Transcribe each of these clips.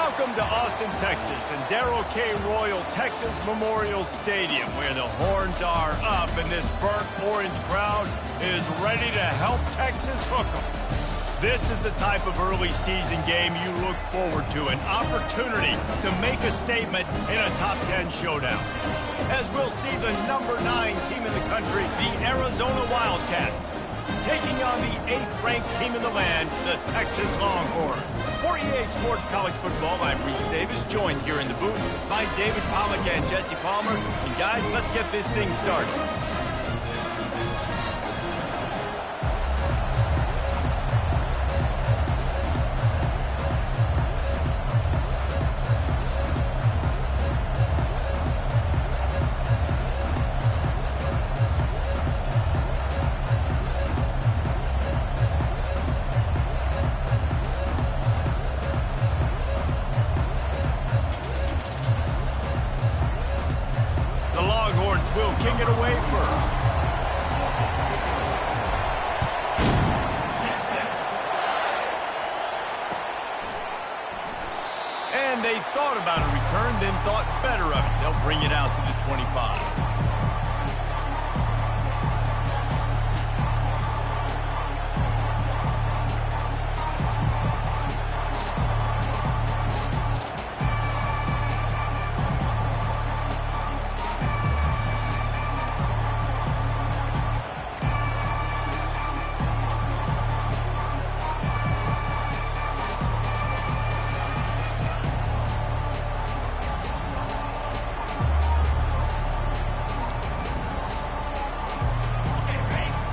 Welcome to Austin, Texas, and Darrell K. Royal Texas Memorial Stadium, where the horns are up and this burnt orange crowd is ready to help Texas hook 'em. This is the type of early season game you look forward to, an opportunity to make a statement in a top 10 showdown. As we'll see the number 9 team in the country, the Arizona Wildcats, taking on the 8th-ranked team in the land, the Texas Longhorns. For EA Sports College Football, I'm Reese Davis, joined here in the booth by David Pollack and Jesse Palmer. And guys, let's get this thing started. Will kick it away first. And they thought about a return, then thought better of it. They'll bring it out to the 25.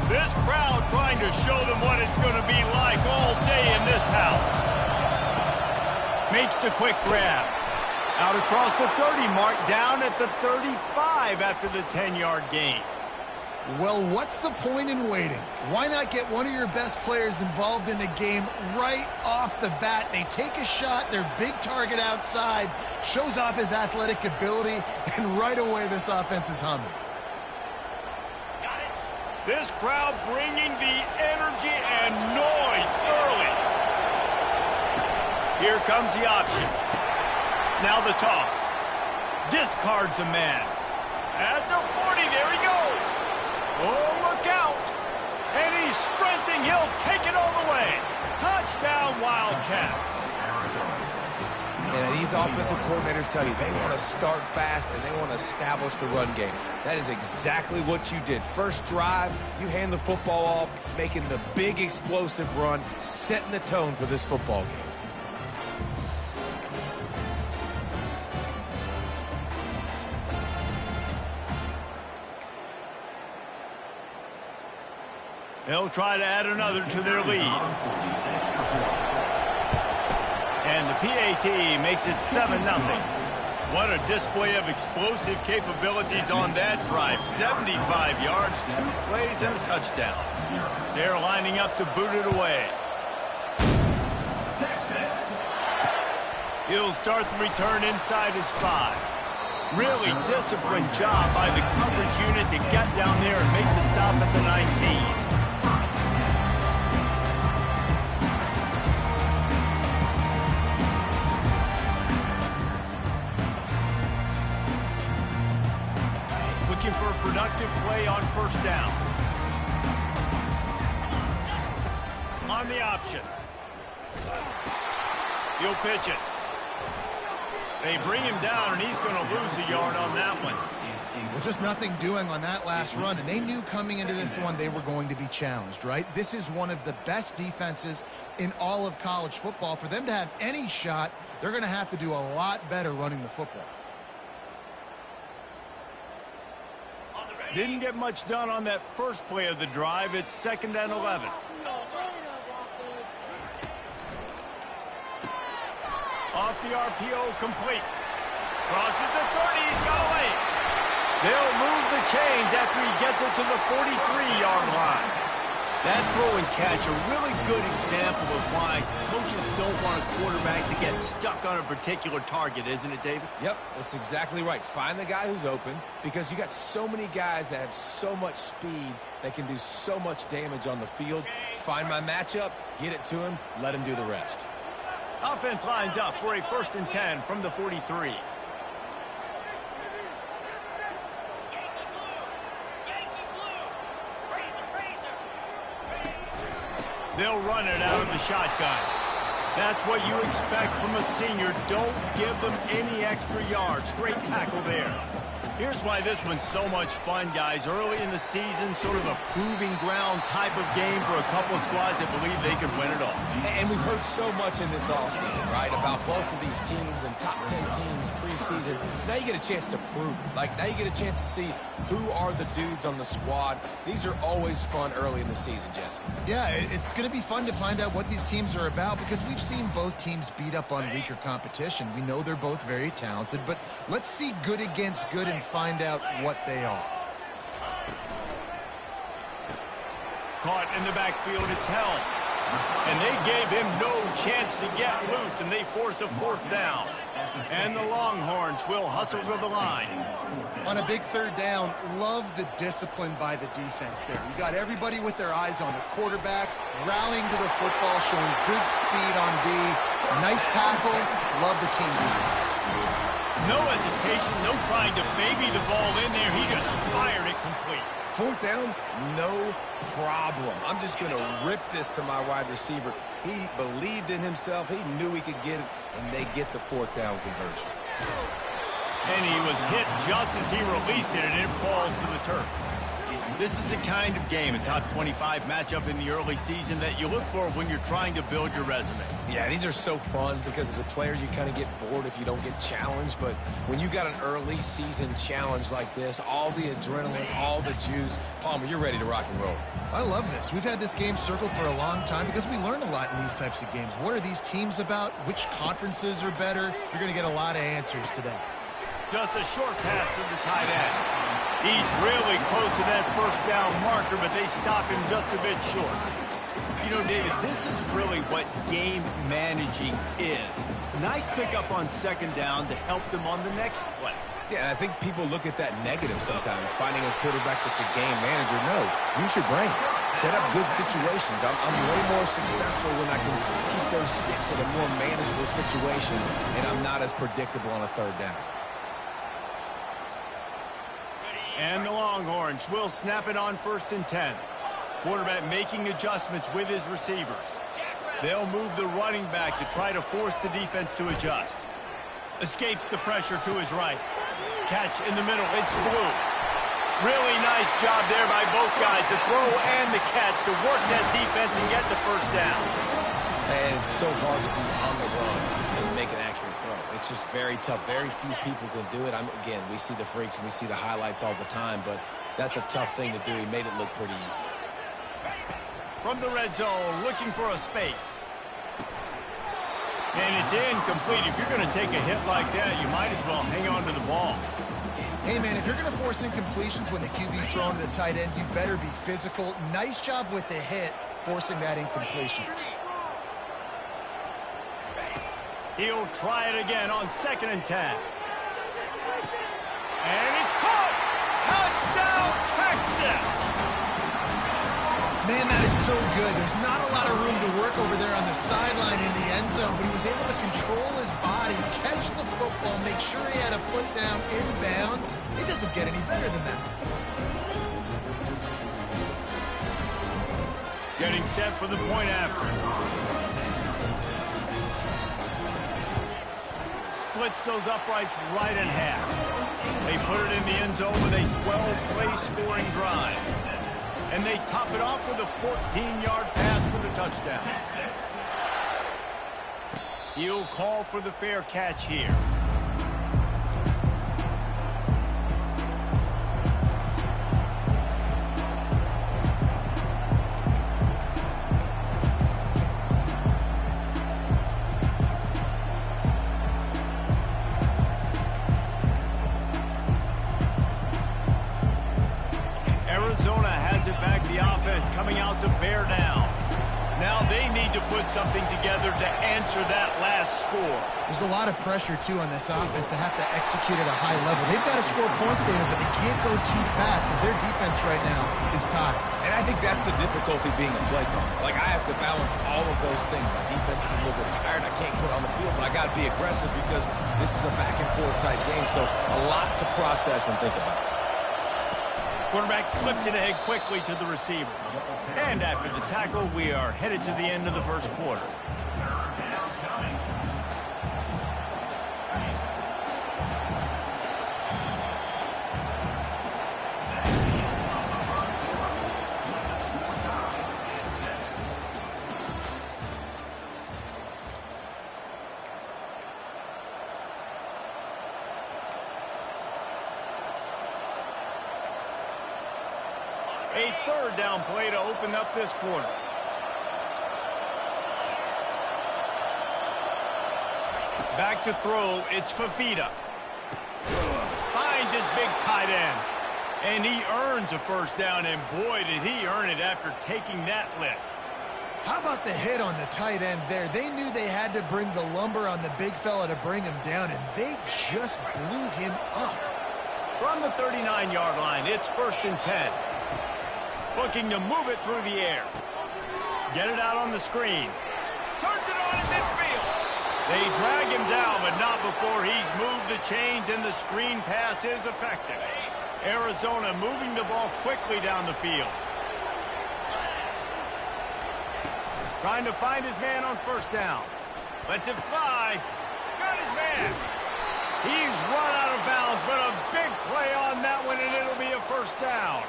This crowd trying to show them what it's going to be like all day in this house. Makes the quick grab. Out across the 30 mark, down at the 35 after the 10-yard gain. Well, what's the point in waiting? Why not get one of your best players involved in the game right off the bat? They take a shot, their big target outside, shows off his athletic ability, and right away this offense is humming. This crowd bringing the energy and noise early. Here comes the option. Now the toss. Discards a man. At the 40, there he goes. Oh, look out. And he's sprinting. He'll take it all the way. Touchdown, Wildcats. And these offensive coordinators tell you they want to start fast and they want to establish the run game. That is exactly what you did. First drive, you hand the football off, making the big explosive run, setting the tone for this football game. They'll try to add another to their lead. And the PAT makes it 7-0. What a display of explosive capabilities on that drive. 75 yards, 2 plays, and a touchdown. They're lining up to boot it away. He'll start the return inside his 5. Really disciplined job by the coverage unit to get down there and make the stop at the 19. Looking for a productive play on first down. On the option. He'll pitch it. They bring him down, and he's going to lose a yard on that one. Well, just nothing doing on that last run, and they knew coming into this one they were going to be challenged, right? This is one of the best defenses in all of college football. For them to have any shot, they're going to have to do a lot better running the football. Didn't get much done on that first play of the drive. It's 2nd and 11. Off the RPO, complete. Crosses the 30, he's got away. They'll move the chains after he gets it to the 43-yard line. That throw and catch, a really good example of why coaches don't want a quarterback to get stuck on a particular target, isn't it, David? Yep, that's exactly right. Find the guy who's open, because you got so many guys that have so much speed that can do so much damage on the field. Find my matchup, get it to him, let him do the rest. Offense lines up for a 1st and 10 from the 43. They'll run it out of the shotgun. That's what you expect from a senior. Don't give them any extra yards. Great tackle there. Here's why this one's so much fun, guys. Early in the season, sort of a proving ground type of game for a couple of squads that believe they could win it all. And we've heard so much in this offseason, right, about both of these teams and top 10 teams preseason. Now you get a chance to prove it. Like, now you get a chance to see who are the dudes on the squad. These are always fun early in the season, Jesse. Yeah, it's going to be fun to find out what these teams are about because we've seen both teams beat up on weaker competition. We know they're both very talented, but let's see good against good and find out what they are. Caught in the backfield, it's held. And they gave him no chance to get loose, and they force a 4th down. And the Longhorns will hustle to the line. On a big 3rd down, love the discipline by the defense there. You got everybody with their eyes on the quarterback, rallying to the football, showing good speed on D. Nice tackle. Love the team defense. No hesitation, no trying to baby the ball in there. He just fired it complete. 4th down, no problem. I'm just going to rip this to my wide receiver. He believed in himself. He knew he could get it, and they get the 4th down conversion. And he was hit just as he released it, and it falls to the turf. This is the kind of game, a top 25 matchup in the early season, that you look for when you're trying to build your resume. Yeah, these are so fun because as a player, you kind of get bored if you don't get challenged. But when you got an early season challenge like this, all the adrenaline, all the juice, Palmer, you're ready to rock and roll. I love this. We've had this game circled for a long time because we learn a lot in these types of games. What are these teams about? Which conferences are better? You're going to get a lot of answers today. Just a short pass to the tight end. He's really close to that 1st down marker, but they stop him just a bit short. You know, David, this is really what game managing is. Nice pickup on 2nd down to help them on the next play. Yeah, and I think people look at that negative sometimes, finding a quarterback that's a game manager. No, use your brain. Set up good situations. I'm way more successful when I can keep those sticks in a more manageable situation, and I'm not as predictable on a 3rd down. And the Longhorns will snap it on 1st and 10. Quarterback making adjustments with his receivers. They'll move the running back to try to force the defense to adjust. Escapes the pressure to his right. Catch in the middle. It's Blue. Really nice job there by both guys, the throw and the catch, to work that defense and get the 1st down. And it's so hard to be on the run and make an accurate throw. It's just very tough. Very few people can do it. Again, we see the freaks and we see the highlights all the time, but that's a tough thing to do. He made it look pretty easy. From the red zone, looking for a space. And it's incomplete. If you're going to take a hit like that, you might as well hang on to the ball. Hey, man, if you're going to force incompletions when the QB's throwing to the tight end, you better be physical. Nice job with the hit, forcing that incompletion. He'll try it again on 2nd and 10. And it's caught! Touchdown, Texas! Man, that is so good. There's not a lot of room to work over there on the sideline in the end zone, but he was able to control his body, catch the football, make sure he had a foot down inbounds. It doesn't get any better than that. Getting set for the point after. Splits those uprights right in half. They put it in the end zone with a 12-play scoring drive. And they top it off with a 14-yard pass for the touchdown. He'll call for the fair catch here. Arizona has it back, the offense coming out to bear down. Now they need to put something together to answer that last score. There's a lot of pressure, too, on this offense to have to execute at a high level. They've got to score points, David, but they can't go too fast because their defense right now is tired. And I think that's the difficulty being a play caller. Like, I have to balance all of those things. My defense is a little bit tired. I can't put on the field, but I got to be aggressive because this is a back-and-forth type game, so a lot to process and think about. Quarterback flips it ahead quickly to the receiver. And after the tackle, we are headed to the end of the first quarter. A third down play to open up this quarter. Back to throw, it's Fafita. Finds his big tight end. And he earns a first down, and boy, did he earn it after taking that lift. How about the hit on the tight end there? They knew they had to bring the lumber on the big fella to bring him down, and they just blew him up. From the 39-yard line, it's 1st and 10. Looking to move it through the air. Get it out on the screen. Turns it on in midfield. They drag him down, but not before he's moved the chains, and the screen pass is effective. Arizona moving the ball quickly down the field. Trying to find his man on first down. Lets it fly. Got his man. He's run out of bounds, but a big play on that one, and it'll be a first down.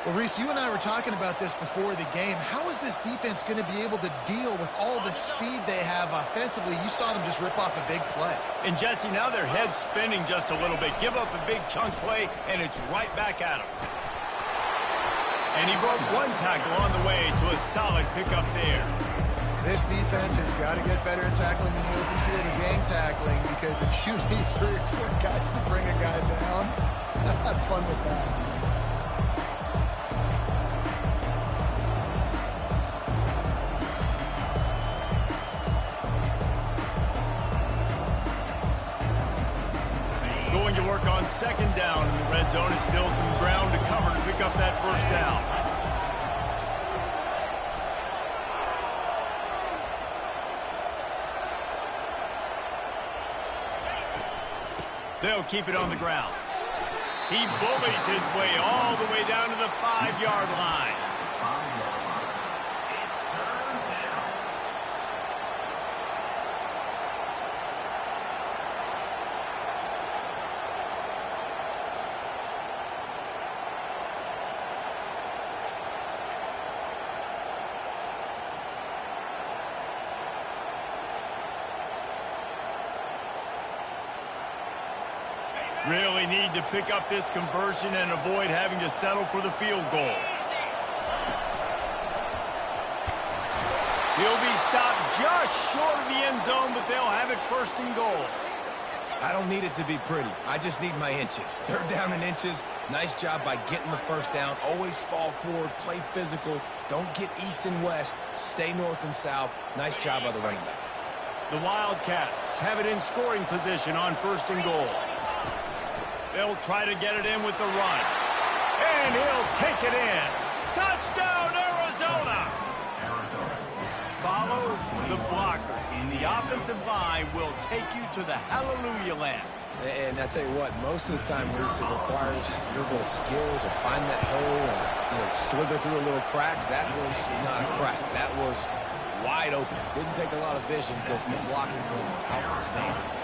Well, Reese, you and I were talking about this before the game. How is this defense going to be able to deal with all the speed they have offensively? You saw them just rip off a big play. And, Jesse, now their head's spinning just a little bit. Give up a big chunk play, and it's right back at him. And he broke one tackle on the way to a solid pickup there. This defense has got to get better at tackling in the open field or gang tackling, because if you need 3 or 4 guys to bring a guy down, have fun with that. Going to work on 2nd down in the red zone. Is still some ground to cover to pick up that first down. They'll keep it on the ground. He bullies his way all the way down to the 5-yard line. Really need to pick up this conversion and avoid having to settle for the field goal. He'll be stopped just short of the end zone, but they'll have it 1st and goal. I don't need it to be pretty. I just need my inches. 3rd down in inches. Nice job by getting the first down. Always fall forward, play physical. Don't get east and west. Stay north and south. Nice job by the running back. The Wildcats have it in scoring position on 1st and goal. They'll try to get it in with the run. And he'll take it in. Touchdown, Arizona! Follow the blockers. The offensive line will take you to the hallelujah land. And I tell you what, most of the time, Reese, it requires a little bit of skill to find that hole and slither through a little crack. That was not a crack. That was wide open. Didn't take a lot of vision because the blocking was outstanding.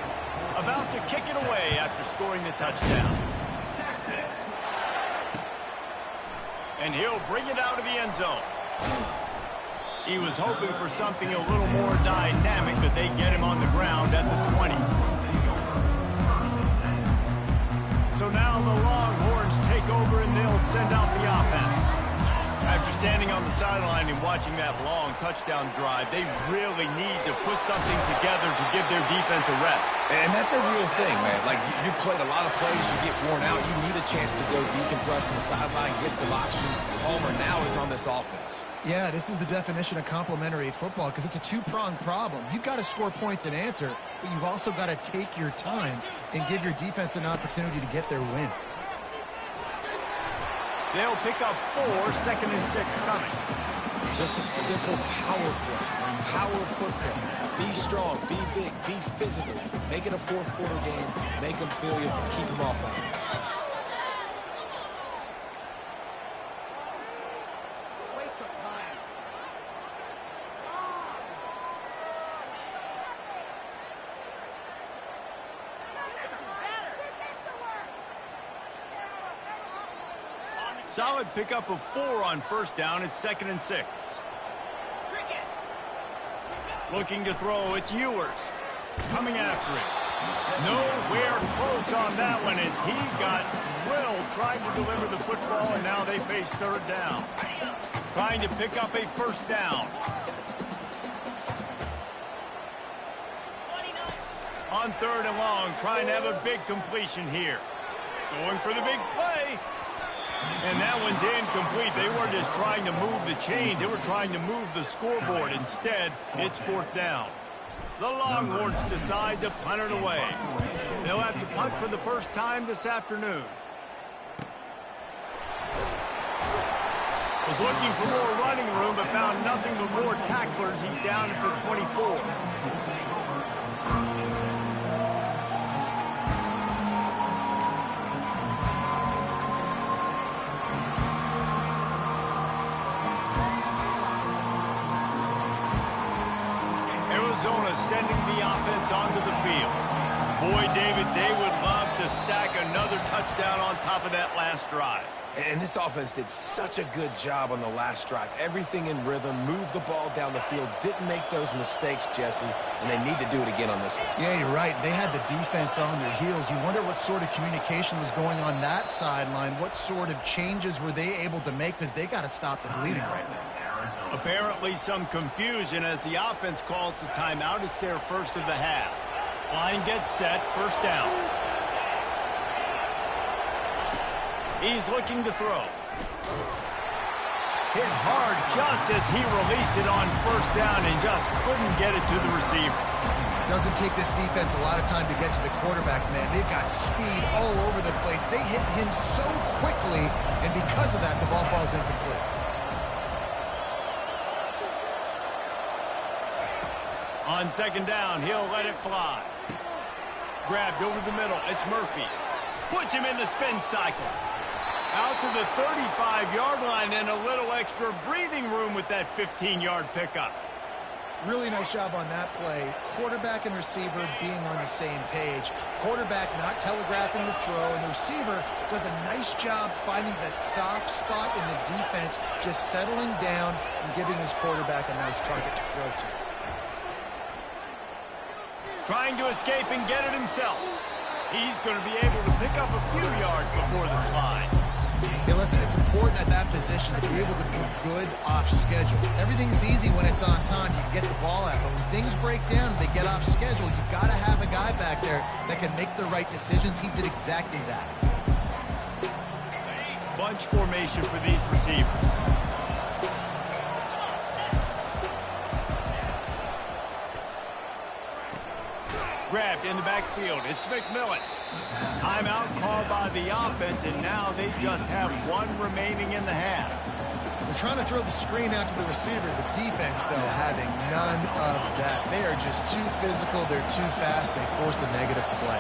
About to kick it away after scoring the touchdown. And he'll bring it out of the end zone. He was hoping for something a little more dynamic, but they get him on the ground at the 20. So now the Longhorns take over, and they'll send out the offense. After standing on the sideline and watching that long touchdown drive, they really need to put something together to give their defense a rest. And that's a real thing, man. Like, you played a lot of plays, you get worn out, you need a chance to go decompress on the sideline, get some oxygen. Palmer now is on this offense. Yeah, this is the definition of complementary football because it's a two-pronged problem. You've got to score points and answer, but you've also got to take your time and give your defense an opportunity to get their win. They'll pick up 4, 2nd and 6 coming. Just a simple power play, power football. Be strong, be big, be physical. Make it a fourth quarter game. Make them feel you, keep them off balance. Solid pickup of 4 on 1st down. It's 2nd and 6. Looking to throw. It's Ewers. Coming after him. Nowhere close on that one as he got drilled trying to deliver the football, and now they face 3rd down. Trying to pick up a 1st down. On 3rd and long, trying to have a big completion here. Going for the big play. And that one's incomplete. They weren't just trying to move the chains. They were trying to move the scoreboard. Instead, it's 4th down. The Longhorns decide to punt it away. They'll have to punt for the first time this afternoon. Was looking for more running room, but found nothing but more tacklers. He's down for 24. Arizona sending the offense onto the field. Boy, David, they would love to stack another touchdown on top of that last drive. And this offense did such a good job on the last drive. Everything in rhythm, moved the ball down the field, didn't make those mistakes, Jesse, and they need to do it again on this one. Yeah, you're right. They had the defense on their heels. You wonder what sort of communication was going on that sideline. What sort of changes were they able to make because they got to stop the bleeding right now. Apparently some confusion as the offense calls the timeout. It's their first of the half. Line gets set, 1st down. He's looking to throw. Hit hard just as he released it on 1st down and just couldn't get it to the receiver. Doesn't take this defense a lot of time to get to the quarterback, man. They've got speed all over the place. They hit him so quickly, and because of that, the ball falls incomplete. On 2nd down, he'll let it fly. Grabbed over the middle. It's Murphy. Puts him in the spin cycle. Out to the 35-yard line and a little extra breathing room with that 15-yard pickup. Really nice job on that play. Quarterback and receiver being on the same page. Quarterback not telegraphing the throw, and the receiver does a nice job finding the soft spot in the defense, just settling down and giving his quarterback a nice target to throw to. Trying to escape and get it himself. He's going to be able to pick up a few yards before the slide. Hey, listen, it's important at that position to be able to be good off schedule. Everything's easy when it's on time. You can get the ball out. But when things break down, they get off schedule. You've got to have a guy back there that can make the right decisions. He did exactly that. Bunch formation for these receivers. Grabbed in the backfield. It's McMillan. Timeout called by the offense, and now they just have 1 remaining in the half. They're trying to throw the screen out to the receiver. The defense, though, having none of that. They are just too physical. They're too fast. They force the negative play.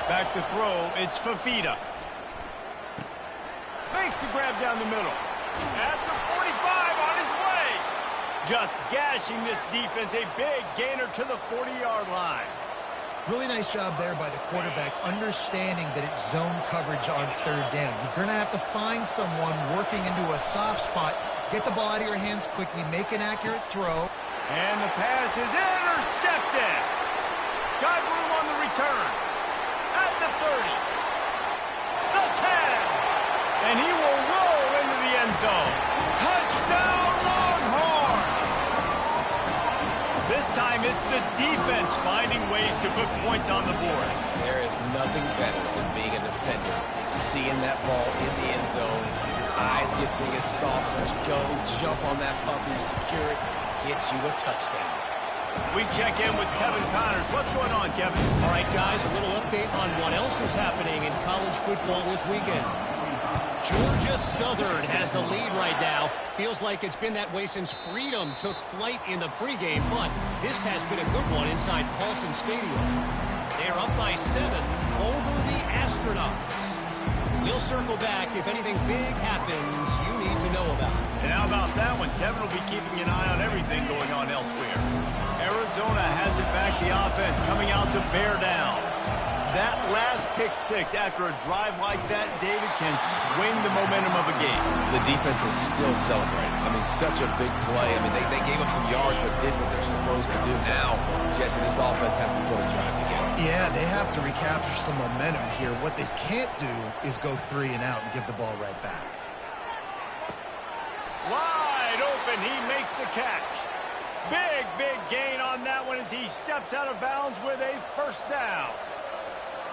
Back to throw. It's Fafita. Makes the grab down the middle. At the 45 on his way. Just gashing this defense. A big gainer to the 40-yard line. Really nice job there by the quarterback, understanding that it's zone coverage on 3rd down. You're going to have to find someone working into a soft spot, get the ball out of your hands quickly, make an accurate throw. And the pass is intercepted. Got room on the return. At the 30. The 10. And he will roll into the end zone. Touchdown, Longhorn! This time it's the defense finding ways to put points on the board. There is nothing better than being a defender. Seeing that ball in the end zone, your eyes get big as saucers. Go, jump on that puppy, secure it, get you a touchdown. We check in with Kevin Connors. What's going on, Kevin? All right, guys, a little update on what else is happening in college football this weekend. Georgia Southern has the lead right now. Feels like it's been that way since Freedom took flight in the pregame, but this has been a good one inside Paulson Stadium. They're up by 7 over the Astronauts. We'll circle back if anything big happens you need to know about. And how about that one? Kevin will be keeping an eye on everything going on elsewhere. Arizona has it back, the offense coming out to bear down. That last pick six after a drive like that, David, can swing the momentum of a game. The defense is still celebrating. I mean, such a big play. I mean, they gave up some yards but did what they're supposed to do. Now, Jesse, this offense has to put a drive together. Yeah, they have to recapture some momentum here. What they can't do is go 3 and out and give the ball right back. Wide open, he makes the catch. Big gain on that one as he steps out of bounds with a first down.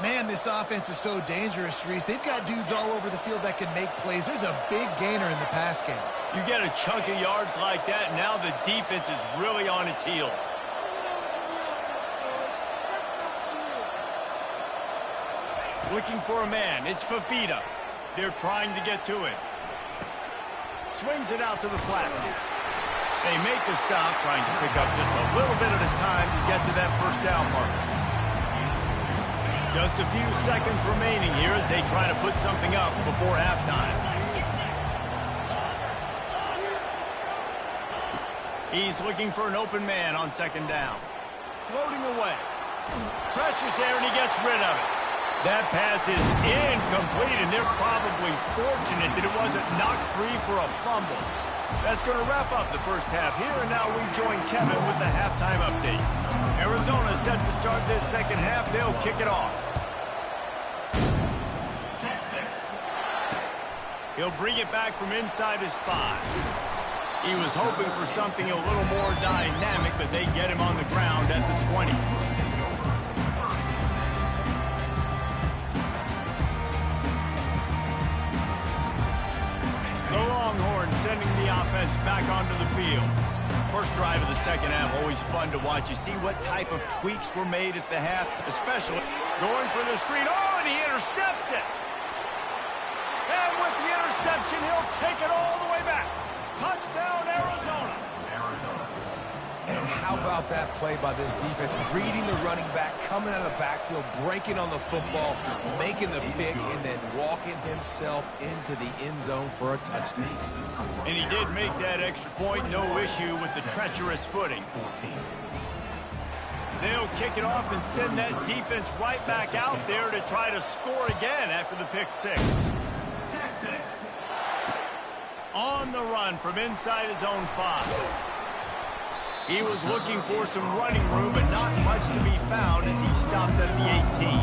Man, this offense is so dangerous, Reese. They've got dudes all over the field that can make plays. There's a big gainer in the pass game. You get a chunk of yards like that, now the defense is really on its heels. Looking for a man. It's Fafita. They're trying to get to it. Swings it out to the flat. They make the stop, trying to pick up just a little bit at a time to get to that first down marker. Just a few seconds remaining here as they try to put something up before halftime. He's looking for an open man on second down. Floating away. Pressure's there and he gets rid of it. That pass is incomplete, and they're probably fortunate that it wasn't knocked free for a fumble. That's going to wrap up the first half here, and now we join Kevin with the halftime update. Arizona set to start this second half. They'll kick it off. He'll bring it back from inside his 5. He was hoping for something a little more dynamic, but they get him on the ground at the 20. The Longhorns sending the offense back onto the field. First drive of the second half, always fun to watch. You see what type of tweaks were made at the half, especially going for the screen. Oh, and he intercepts it. And with the interception, he'll take it all the way back. Touchdown, Arizona. And how about that play by this defense? Reading the running back, coming out of the backfield, breaking on the football, making the pick, and then walking himself into the end zone for a touchdown. And he did make that extra point, no issue with the treacherous footing. They'll kick it off and send that defense right back out there to try to score again after the pick six. On the run from inside his own 5. He was looking for some running room, but not much to be found as he stopped at the 18.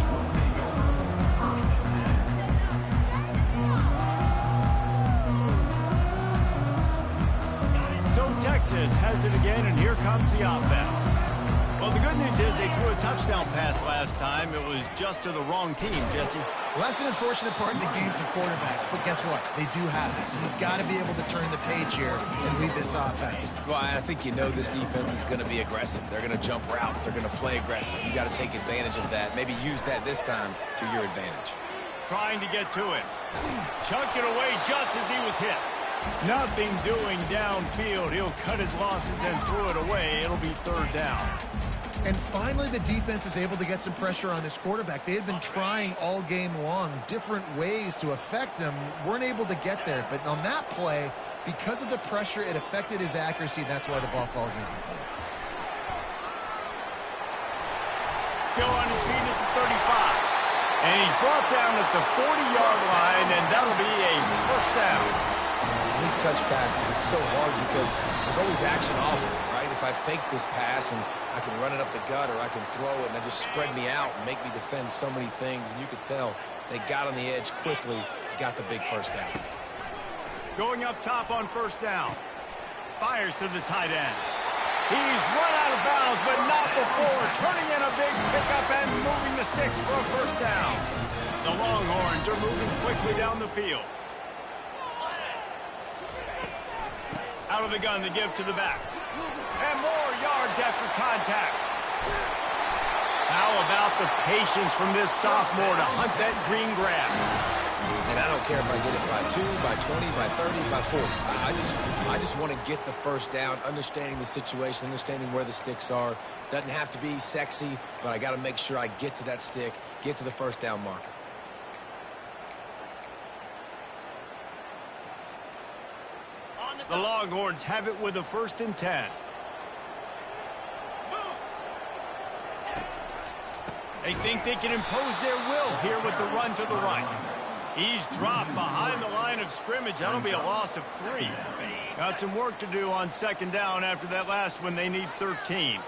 So Texas has it again, and here comes the offense. Well, the good news is they threw a touchdown pass last time. It was just to the wrong team, Jesse. Well, that's an unfortunate part of the game for quarterbacks, but guess what? They do have it, so you've got to be able to turn the page here and read this offense. Well, I think you know this defense is going to be aggressive. They're going to jump routes. They're going to play aggressive. You got to take advantage of that. Maybe use that this time to your advantage. Trying to get to it. Chunked it away just as he was hit. Nothing doing downfield. He'll cut his losses and throw it away. It'll be third down. And finally, the defense is able to get some pressure on this quarterback. They had been trying all game long different ways to affect him. Weren't able to get there. But on that play, because of the pressure, it affected his accuracy. And that's why the ball falls incomplete. Still on his feet at the 35. And he's brought down at the 40-yard line, and that'll be a first down. These touch passes, it's so hard because there's always action off it, right? If I fake this pass and I can run it up the gut or I can throw it and it just spread me out and make me defend so many things. And you could tell they got on the edge quickly got the big first down. Going up top on first down. Fires to the tight end. He's run out of bounds, but not before turning in a big pickup and moving the sticks for a first down. The Longhorns are moving quickly down the field. Out of the gun to give to the back. And more yards after contact. How about the patience from this sophomore to hunt that green grass? And I don't care if I get it by 2, by 20, by 30, by 40. I just want to get the first down, understanding the situation, understanding where the sticks are. Doesn't have to be sexy, but I got to make sure I get to that stick, get to the first down marker. The Longhorns have it with a 1st and 10. They think they can impose their will here with the run to the right. He's dropped behind the line of scrimmage. That'll be a loss of 3. Got some work to do on 2nd down after that last one. They need 13.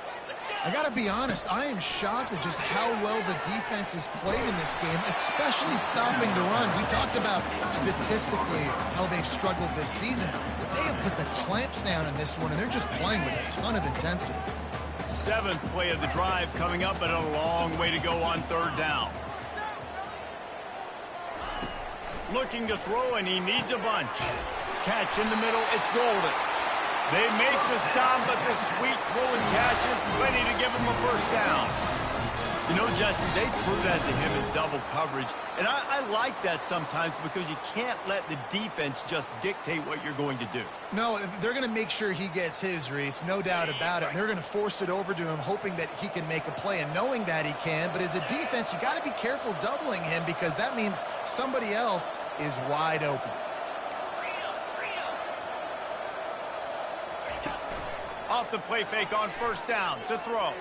I got to be honest, I am shocked at just how well the defense has played in this game, especially stopping the run. We talked about statistically how they've struggled this season, but they have put the clamps down in this one, and they're just playing with a ton of intensity. 7th play of the drive coming up, but a long way to go on 3rd down. Looking to throw, and he needs a bunch. Catch in the middle, it's golden. They make the stop, but the sweet throw and catch is plenty to give him a first down. You know, Justin, they threw that to him in double coverage, and I like that sometimes because you can't let the defense just dictate what you're going to do. No, they're going to make sure he gets his, Reese, no doubt about it. And they're going to force it over to him, hoping that he can make a play and knowing that he can. But as a defense, you got to be careful doubling him because that means somebody else is wide open. Off the play fake on 1st down to throw.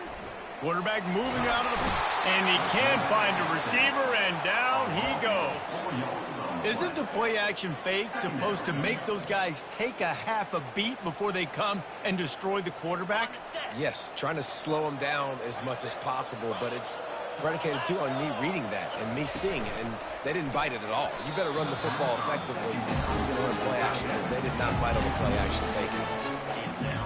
Quarterback moving out of the... And he can find a receiver, and down he goes. Isn't the play-action fake supposed to make those guys take a half a beat before they come and destroy the quarterback? Yes, trying to slow him down as much as possible, but it's predicated, too, on me reading that and me seeing it, and they didn't bite it at all. You better run the football effectively if you're going to run play-action, because they did not bite on the play-action fake.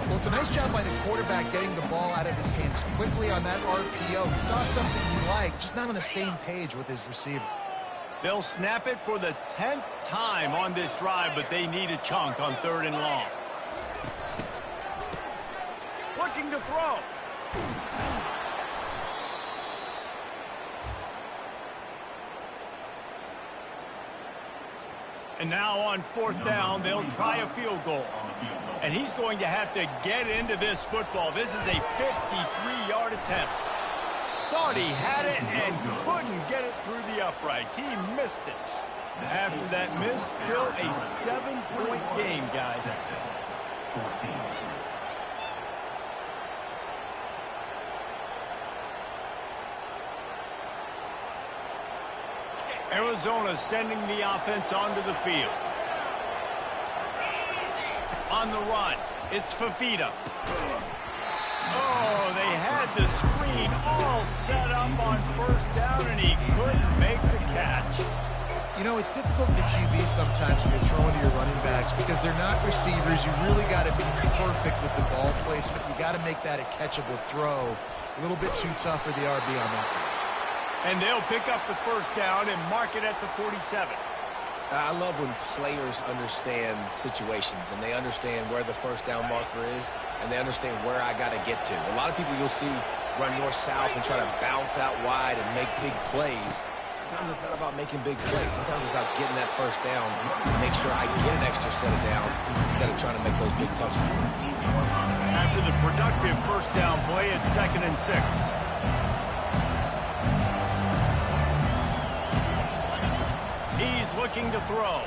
Well, it's a nice job by the quarterback getting the ball out of his hands quickly on that RPO. He saw something he liked, just not on the same page with his receiver. They'll snap it for the 10th time on this drive, but they need a chunk on 3rd and long. Looking to throw. And now on 4th down, they'll try a field goal. And he's going to have to get into this football. This is a 53-yard attempt. Thought he had it and couldn't get it through the uprights. He missed it. After that miss, still a 7-point game, guys. Arizona sending the offense onto the field. On the run, it's Fafita. Oh, they had the screen all set up on 1st down, and he couldn't make the catch. You know, it's difficult for QBs sometimes when you're throwing to your running backs because they're not receivers. You really got to be perfect with the ball placement. You got to make that a catchable throw. A little bit too tough for the RB on that one. And they'll pick up the 1st down and mark it at the 47. I love when players understand situations and they understand where the 1st down marker is and they understand where I got to get to. A lot of people you'll see run north-south and try to bounce out wide and make big plays. Sometimes it's not about making big plays. Sometimes it's about getting that 1st down to make sure I get an extra set of downs instead of trying to make those big touchdowns. After the productive 1st down play, it's 2nd and 6. He's looking to throw.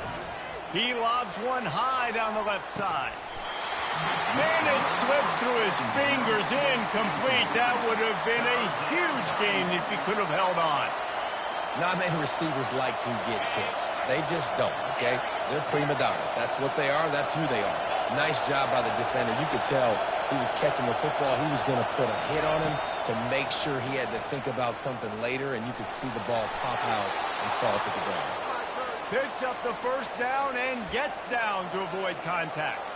He lobs one high down the left side. Man, it slips through his fingers, incomplete. That would have been a huge gain if he could have held on. Not many receivers like to get hit. They just don't, okay? They're prima donnas. That's what they are. That's who they are. Nice job by the defender. You could tell he was catching the football. He was going to put a hit on him to make sure he had to think about something later, and you could see the ball pop out and fall to the ground. Picks up the first down and gets down to avoid contact.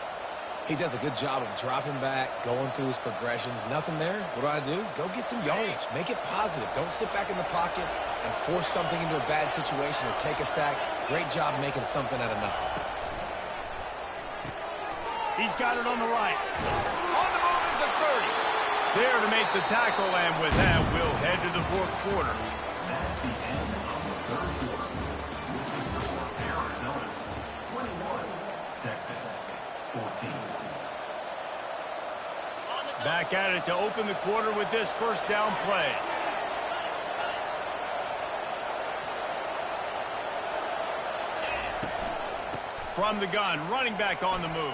He does a good job of dropping back, going through his progressions. Nothing there. What do? Go get some yardage. Make it positive. Don't sit back in the pocket and force something into a bad situation or take a sack. Great job making something out of nothing. He's got it on the right. On the move is the 30. There to make the tackle, and with that, we'll head to the fourth quarter. That's the end of the third quarter. Moving score, Arizona 21, Texas 14. Back at it to open the quarter with this first down play. From the gun, running back on the move.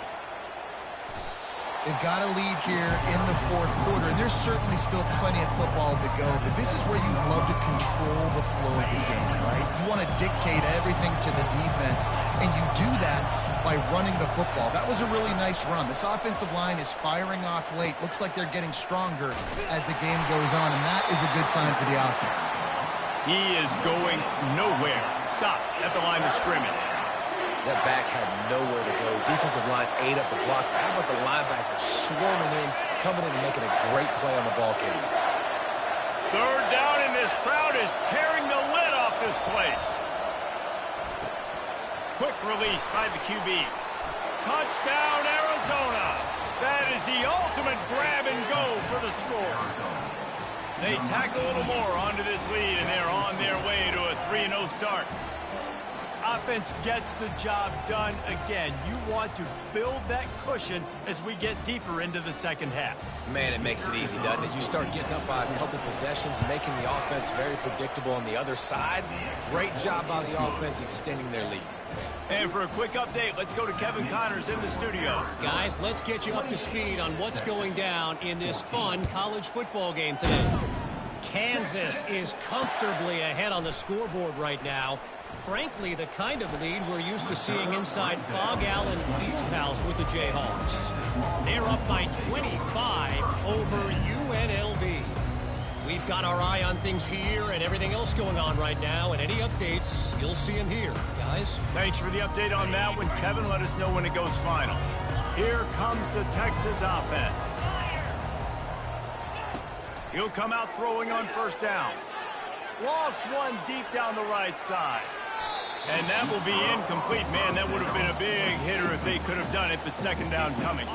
They've got a lead here in the fourth quarter, and there's certainly still plenty of football to go, but this is where you love to control the flow of the game, right? You want to dictate everything to the defense, and you do that by running the football. That was a really nice run. This offensive line is firing off late. Looks like they're getting stronger as the game goes on, and that is a good sign for the offense. He is going nowhere. Stop at the line of scrimmage. That back had nowhere to go. Defensive line ate up the blocks. But how about the linebacker swarming in, coming in and making a great play on the ball carrier? Third down, and this crowd is tearing the lid off this place. Quick release by the QB. Touchdown, Arizona. That is the ultimate grab and go for the score. They tack a little more onto this lead, and they're on their way to a 3-0 start. Offense gets the job done again. You want to build that cushion as we get deeper into the second half. Man, it makes it easy, doesn't it? You start getting up by a couple possessions, making the offense very predictable on the other side. Great job by the offense extending their lead. And for a quick update, let's go to Kevin Connors in the studio. Guys, let's get you up to speed on what's going down in this fun college football game today. Kansas is comfortably ahead on the scoreboard right now. Frankly, the kind of lead we're used to seeing inside Fog Allen Fieldhouse with the Jayhawks. They're up by 25 over UNLV. We've got our eye on things here and everything else going on right now, and any updates, you'll see them here. Guys? Thanks for the update on that one, Kevin. Let us know when it goes final. Here comes the Texas offense. He'll come out throwing on first down. Lost one deep down the right side. And that will be incomplete. Man, that would have been a big hitter if they could have done it, but second down coming.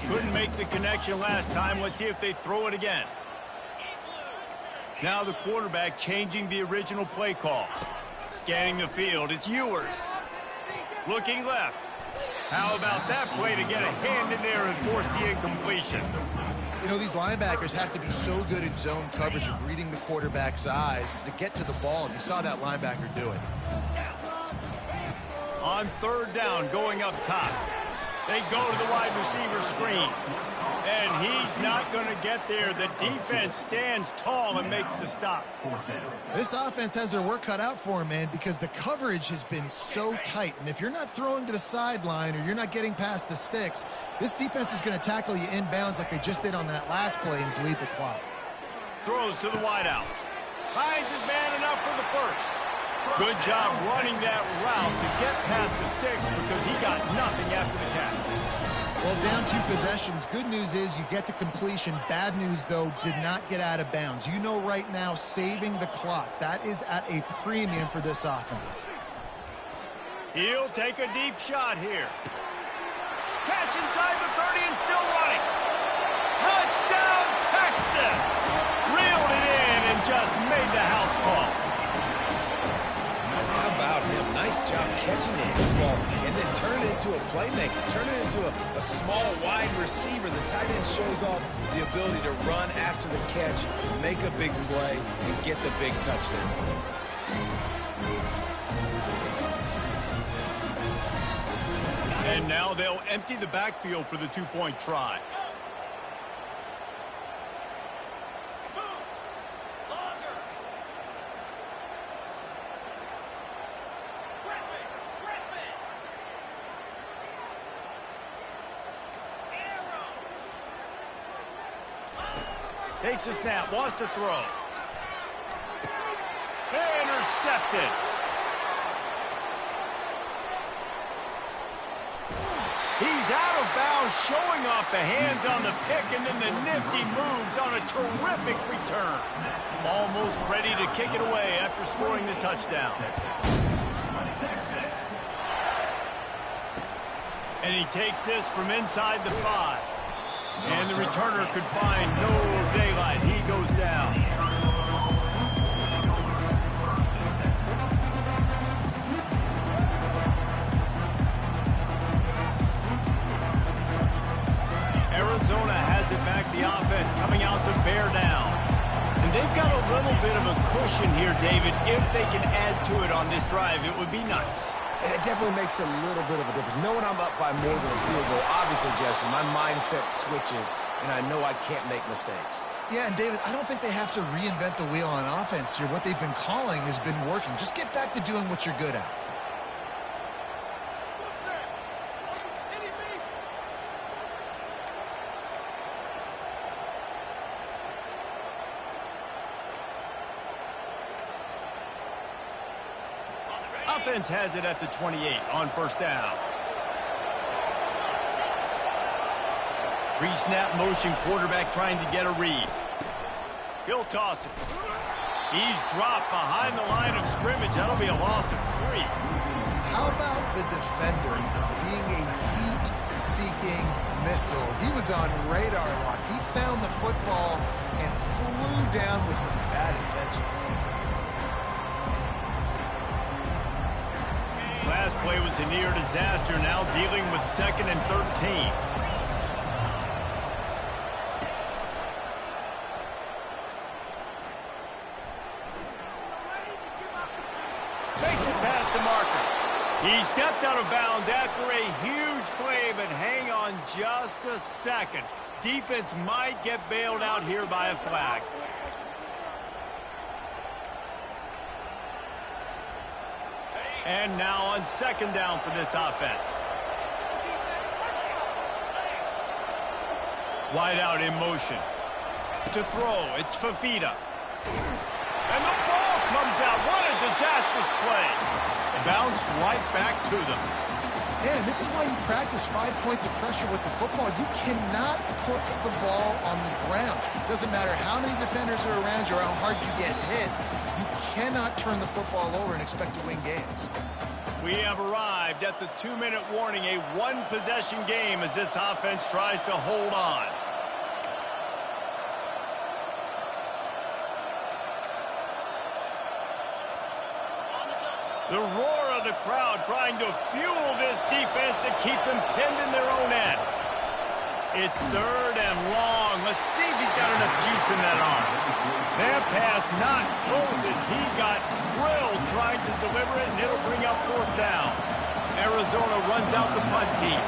Couldn't make the connection last time. Let's see if they throw it again. Now the quarterback changing the original play call. Scanning the field, it's Ewers. Looking left. How about that play to get a hand in there and force the incompletion? You know, these linebackers have to be so good at zone coverage of reading the quarterback's eyes to get to the ball, and you saw that linebacker do it. On third down, going up top. They go to the wide receiver screen. And he's not going to get there. The defense stands tall and makes the stop. This offense has their work cut out for them, man, because the coverage has been so tight. And if you're not throwing to the sideline or you're not getting past the sticks, this defense is going to tackle you inbounds like they just did on that last play and bleed the clock. Throws to the wideout. Finds his man enough for the first. Good job running that route to get past the sticks because he got nothing after the catch. Well, down 2 possessions. Good news is you get the completion. Bad news, though, did not get out of bounds. You know right now, saving the clock. That is at a premium for this offense. He'll take a deep shot here. Catch inside the 30 and still running. Touchdown, Texas! Reeled it in and just made the house call. How about him? Nice job catching the football and then turn it into a playmaker. Turn it into a small, wide receiver. The tight end shows off the ability to run after the catch, make a big play, and get the big touchdown. And now they'll empty the backfield for the 2-point try. Takes a snap, wants to throw. Intercepted. he's out of bounds, showing off the hands on the pick, and then the nifty moves on a terrific return. Almost ready to kick it away after scoring the touchdown. And he takes this from inside the 5. And the returner could find no daylight. He goes down. Arizona has it back, the offense coming out to bear down. And they've got a little bit of a cushion here, David. If they can add to it on this drive, it would be nice. And it definitely makes a little bit of a difference. Knowing I'm up by more than a field goal, obviously, Jesse, my mindset switches, and I know I can't make mistakes. Yeah, and David, I don't think they have to reinvent the wheel on offense here. What they've been calling has been working. Just get back to doing what you're good at. Offense has it at the 28 on first down. Pre-snap motion, quarterback trying to get a read. He'll toss it. He's dropped behind the line of scrimmage. That'll be a loss of 3. How about the defender being a heat-seeking missile? He was on radar lock. He found the football and flew down with some bad intentions. Last play was a near disaster, now dealing with 2nd and 13. Makes it past the marker. He stepped out of bounds after a huge play, but hang on just a second. Defense might get bailed out here by a flag. And now on 2nd down for this offense. Wide out in motion. To throw, it's Fafita. And the ball comes out. What a disastrous play. Bounced right back to them. Man, this is why you practice 5 points of pressure with the football. You cannot put the ball on the ground. Doesn't matter how many defenders are around you or how hard you get hit. You cannot turn the football over and expect to win games. We have arrived at the 2-minute warning, a one-possession game as this offense tries to hold on. The roar of the crowd trying to fuel this defense to keep them pinned in their own end. It's 3rd and long. Let's see if he's got enough juice in that arm. That pass not close as he got drilled trying to deliver it, and it'll bring up 4th down. Arizona runs out the punt team.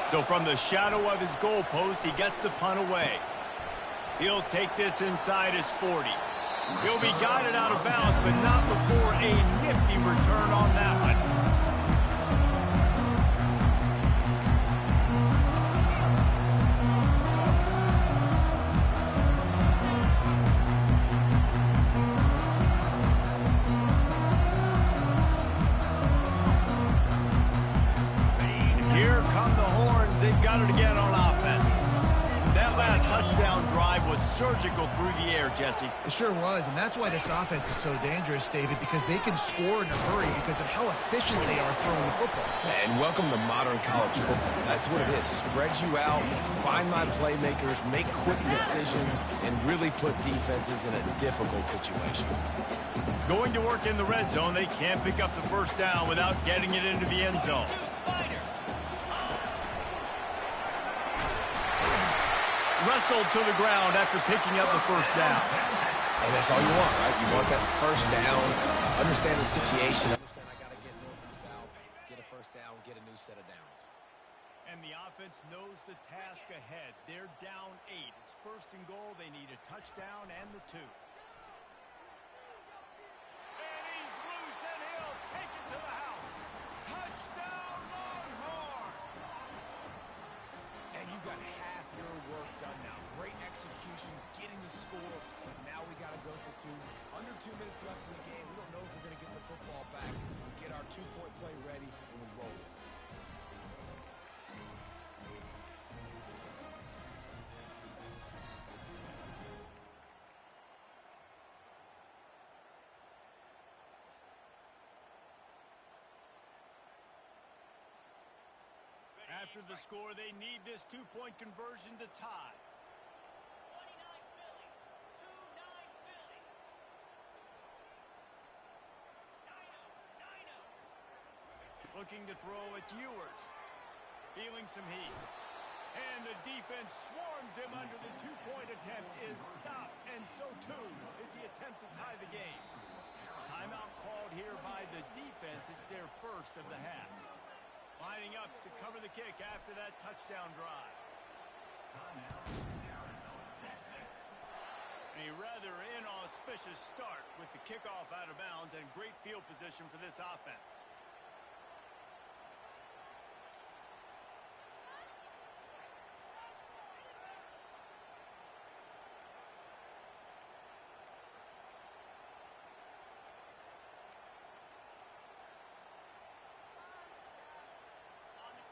So from the shadow of his goalpost, he gets the punt away. He'll take this inside his 40. He'll be guided out of bounds, but not before a nifty return on that one. Here come the horns. They've got it again on offense. That last touchdown drive was surgical through the air, Jesse. It sure was, and that's why this offense is so dangerous, David, because they can score in a hurry because of how efficient they are throwing the football. And welcome to modern college football. That's what it is. Spread you out, find my playmakers, make quick decisions, and really put defenses in a difficult situation. Going to work in the red zone, they can't pick up the first down without getting it into the end zone. Wrestled to the ground after picking up the first down. And that's all you want, right? You want that first down, understand the situation, understand I got to get north and south, get a first down, get a new set of downs. And the offense knows the task ahead. They're down 8. It's 1st and goal. They need a touchdown and the 2. And he's loose, and he'll take it to the house. Touchdown, Longhorn! And you got half your work done now. Great execution, getting the score, but now we got to go for 2. Under 2 minutes left in the game. We don't know if we're going to get the football back, get our play ready, and we roll it. After the score, they need this two-point conversion to tie. 29 Philly. 2-9 Philly. Dino. Looking to throw, it's Ewers. Feeling some heat. And the defense swarms him under the two-point attempt is stopped. And so, too, is the attempt to tie the game. Timeout called here by the defense. It's their first of the half. Lining up to cover the kick after that touchdown drive. Timeout, Arizona, Texas. A rather inauspicious start with the kickoff out of bounds and great field position for this offense.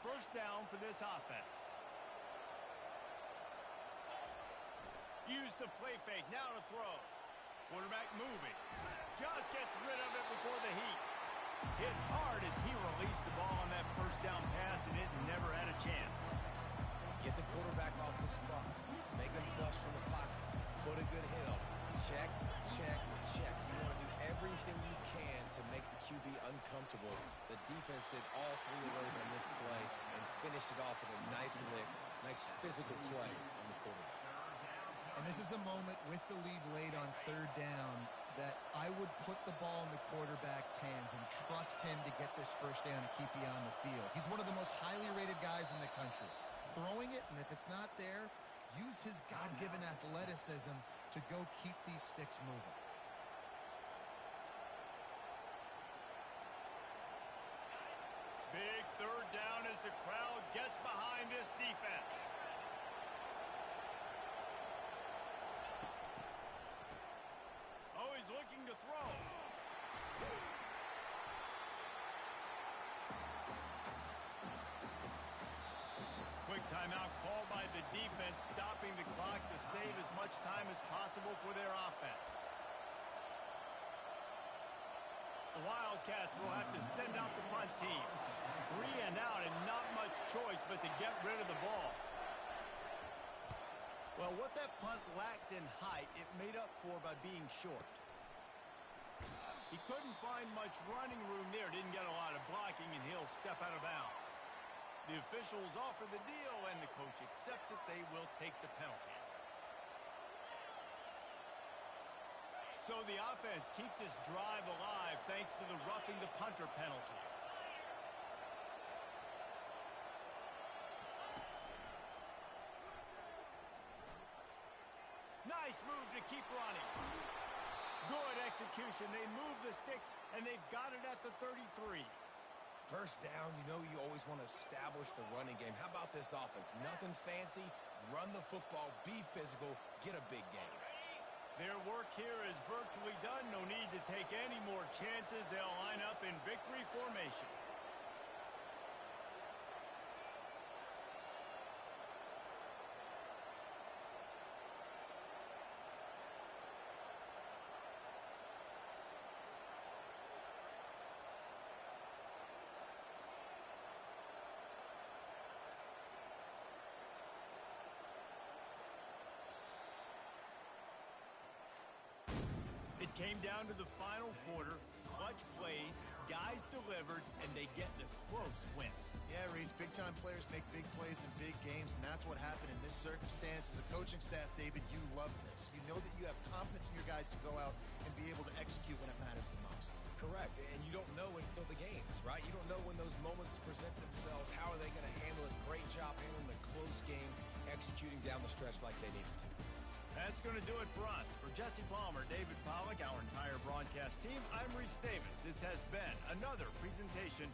First down for this offense. Use the play fake, now to throw. Quarterback moving. Just gets rid of it before the heat. Hit hard as he released the ball on that first down pass, and it never had a chance. Get the quarterback off the spot. Make him flush from the pocket. Put a good hit on him. Check, check, check. You want to do everything you can to make the QB uncomfortable. The defense did all three of those on this play and finished it off with a nice lick, nice physical play on the quarterback. And this is a moment with the lead late on third down that I would put the ball in the quarterback's hands and trust him to get this first down and keep you on the field. He's one of the most highly rated guys in the country. Throwing it, and if it's not there, use his God-given athleticism to go keep these sticks moving. Big third down as the crowd gets behind this defense. Oh, he's looking to throw. Quick timeout called by the defense, stopping the clock to save as much time as possible for their offense. The Wildcats will have to send out the punt team. 3 and out and not much choice but to get rid of the ball. Well, what that punt lacked in height, it made up for by being short. He couldn't find much running room there, didn't get a lot of blocking, and he'll step out of bounds. The officials offer the deal, and the coach accepts it. They will take the penalty. So the offense keeps this drive alive thanks to the roughing the punter penalty. Nice move to keep running. Good execution. They move the sticks, and they've got it at the 33. First down, you know you always want to establish the running game. How about this offense? Nothing fancy. Run the football, be physical, get a big gain. Their work here is virtually done. No need to take any more chances. They'll line up in victory formation. It came down to the final quarter. Clutch plays, guys delivered, and they get the close win. Yeah, Reese, big-time players make big plays in big games, and that's what happened in this circumstance. As a coaching staff, David, you love this. You know that you have confidence in your guys to go out and be able to execute when it matters the most. Correct, and you don't know until the games, right? You don't know when those moments present themselves. How are they going to handle it? Great job handling the close game, executing down the stretch like they needed to. That's going to do it for us. For Jesse Palmer, David Pollack, our entire broadcast team, I'm Reese Davis. This has been another presentation